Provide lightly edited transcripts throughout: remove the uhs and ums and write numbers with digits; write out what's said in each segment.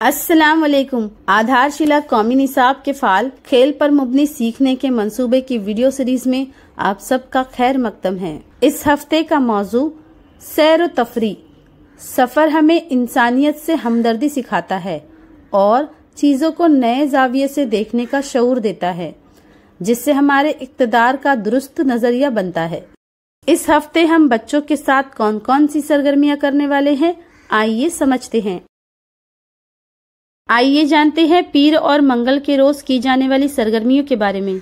السلام علیکم۔ آدھارشیلا قومی نصاب کے فعال کھیل پر مبنی سیکھنے کے منصوبے کی ویڈیو سیریز میں آپ سب کا خیر مقدم ہے۔ اس ہفتے کا موضوع سیر و تفریح۔ سفر ہمیں انسانیت سے ہمدردی سکھاتا ہے اور چیزوں کو نئے زاویے سے دیکھنے کا شعور دیتا ہے، جس سے ہمارے اقتدار کا درست نظریہ بنتا ہے۔ اس ہفتے ہم بچوں کے ساتھ کون کون سی سرگرمیاں کرنے والے ہیں، آئیے سمجھتے ہیں۔ آئیے جانتے ہیں پیر اور منگل کے روز کی جانے والی سرگرمیوں کے بارے میں۔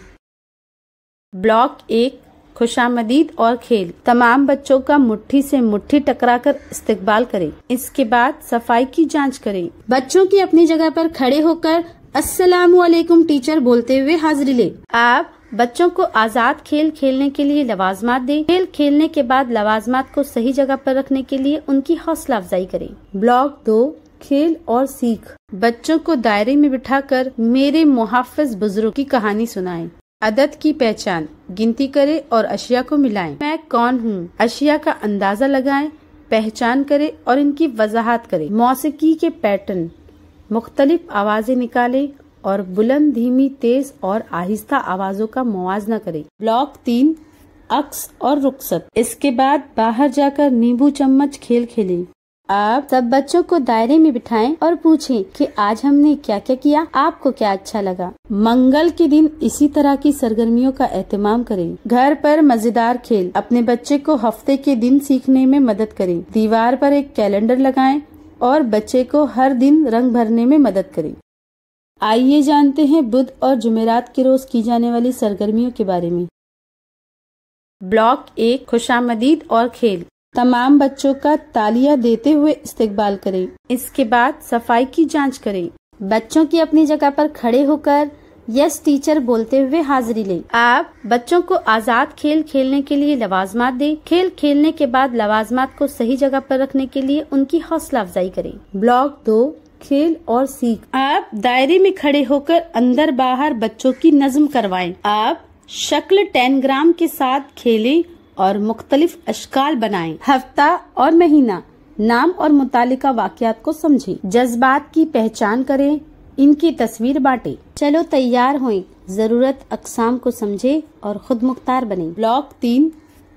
بلاک 1 خوشامدید اور کھیل۔ تمام بچوں کا مٹھی سے مٹھی ٹکرا کر استقبال کریں۔ اس کے بعد صفائی کی جانچ کریں۔ بچوں کی اپنی جگہ پر کھڑے ہو کر السلام علیکم ٹیچر بولتے ہوئے حاضری لیں۔ آپ بچوں کو آزاد کھیل کھیلنے کے لیے لوازمات دیں۔ کھیل کھیلنے کے بعد لوازمات کو صحیح جگہ پر رکھنے کے لیے ان کی حوصلہ افزائی کریں۔ بلاک 2 کھیل اور سیکھ۔ بچوں کو دائرے میں بٹھا کر میرے محافظ بزرگ کی کہانی سنائیں۔ عدد کی پہچان، گنتی کریں اور اشیاء کو ملائیں۔ میں کون ہوں، اشیاء کا اندازہ لگائیں، پہچان کریں اور ان کی وضاحت کریں۔ موسیقی کے پیٹرن، مختلف آوازیں نکالیں اور بلند، دھیمی، تیز اور آہستہ آوازوں کا موازنہ کریں۔ بلاک 3 عکس اور رخصت۔ اس کے بعد باہر جا کر نیمبو چمچ کھیل کھیلیں۔ آپ سب بچوں کو دائرے میں بٹھائیں اور پوچھیں کہ آج ہم نے کیا کیا کیا، آپ کو کیا اچھا لگا۔ منگل کے دن اسی طرح کی سرگرمیوں کا اہتمام کریں۔ گھر پر مزیدار کھیل، اپنے بچے کو ہفتے کے دن سیکھنے میں مدد کریں۔ دیوار پر ایک کیلنڈر لگائیں اور بچے کو ہر دن رنگ بھرنے میں مدد کریں۔ آئیے جانتے ہیں بدھ اور جمعرات کے روز کی جانے والی سرگرمیوں کے بارے میں۔ بلاک 1 خوشامدید اور کھیل۔ تمام بچوں کا تالیاں دیتے ہوئے استقبال کریں۔ اس کے بعد صفائی کی جانچ کریں۔ بچوں کی اپنی جگہ پر کھڑے ہو کر یس ٹیچر بولتے ہوئے حاضری لیں۔ آپ بچوں کو آزاد کھیل کھیلنے کے لیے لوازمات دیں۔ کھیل کھیلنے کے بعد لوازمات کو صحیح جگہ پر رکھنے کے لیے ان کی حوصلہ افزائی کریں۔ بلاک 2 کھیل اور سیکھ۔ آپ دائرے میں کھڑے ہو کر اندر باہر بچوں کی نظم کروائیں۔ آپ شکل ٹینگرام کے ساتھ کھیلیں اور مختلف اشکال بنائیں۔ ہفتہ اور مہینہ، نام اور متعلقہ واقعات کو سمجھیں۔ جذبات کی پہچان کریں، ان کی تصویر بانٹیں۔ چلو تیار ہوئیں، ضرورت اقسام کو سمجھیں اور خود مختار بنیں۔ بلاک 3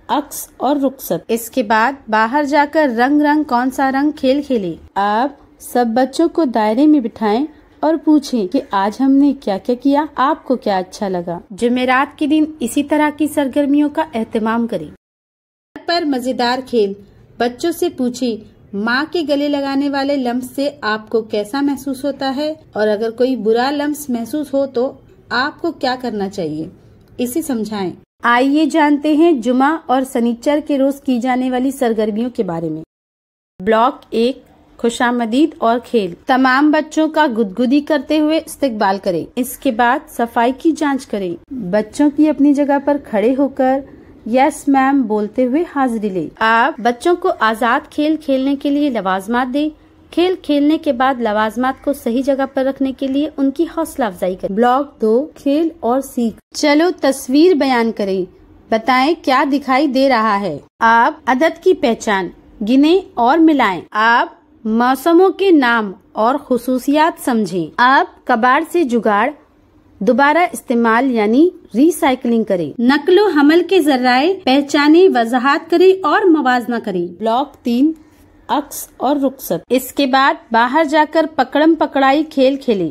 عکس اور رخصت۔ اس کے بعد باہر جا کر رنگ کون سا رنگ کھیل کھیلیں۔ آپ سب بچوں کو دائرے میں بٹھائیں اور پوچھیں کہ آج ہم نے کیا کیا کیا، آپ کو کیا اچھا لگا۔ جمعرات کے دن اسی طرح کی سرگرمیوں کا اہتمام کریں۔ گھر پر مزیدار کھیل، بچوں سے پوچھیں ماں کے گلے لگانے والے لمس سے آپ کو کیسا محسوس ہوتا ہے، اور اگر کوئی برا لمس محسوس ہو تو آپ کو کیا کرنا چاہیے، اسے سمجھائیں۔ آئیے جانتے ہیں جمعہ اور سنیچر کے روز کی جانے والی سرگرمیوں کے بارے میں۔ بلاک 1 خوشامدید اور کھیل۔ تمام بچوں کا گدگدی کرتے ہوئے استقبال کریں۔ اس کے بعد صفائی کی جانچ کریں۔ بچوں کی اپنی جگہ پر کھڑے ہو کر یس میم بولتے ہوئے حاضری لیں۔ آپ بچوں کو آزاد کھیل کھیلنے کے لیے لوازمات دیں۔ کھیل کھیلنے کے بعد لوازمات کو صحیح جگہ پر رکھنے کے لیے ان کی حوصلہ افزائی کریں۔ بلاک 2 کھیل اور سیکھ۔ چلو تصویر بیان کریں، بتائیں کیا دکھائی دے رہا ہے۔ آپ عدد کی پہچان، گنیں اور ملائیں۔ آپ موسموں کے نام اور خصوصیات سمجھیں۔ آپ کباڑ سے جگاڑ، دوبارہ استعمال یعنی ری سائیکلنگ کریں۔ نقل و حمل کے ذرائع پہچانیں، وضاحت کریں اور موازنہ کریں۔ بلاک 3 عکس اور رخصت۔ اس کے بعد باہر جا کر پکڑم پکڑائی کھیل کھیلیں۔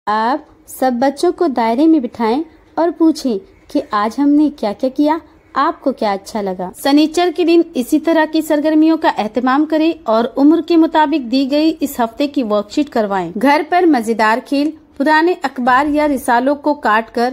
آپ سب بچوں کو دائرے میں بٹھائیں اور پوچھیں کہ آج ہم نے کیا کیا کیا، آپ کو کیا اچھا لگا۔ سنیچر کے دن اسی طرح کی سرگرمیوں کا اہتمام کریں اور عمر کے مطابق دی گئی اس ہفتے کی ورک شیٹ کروائیں۔ گھر پر مزیدار کھیل، پرانے اخبار یا رسالوں کو کاٹ کر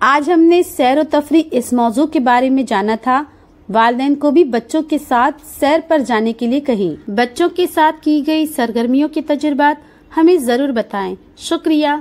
آج ہم نے سیر و تفریح اس موضوع کے بارے میں جانا تھا۔ والدین کو بھی بچوں کے ساتھ سیر پر جانے کے لیے کہیں۔ بچوں کے ساتھ کی گئی سرگرمیوں کے تجربات ہمیں ضرور بتائیں۔ شکریہ۔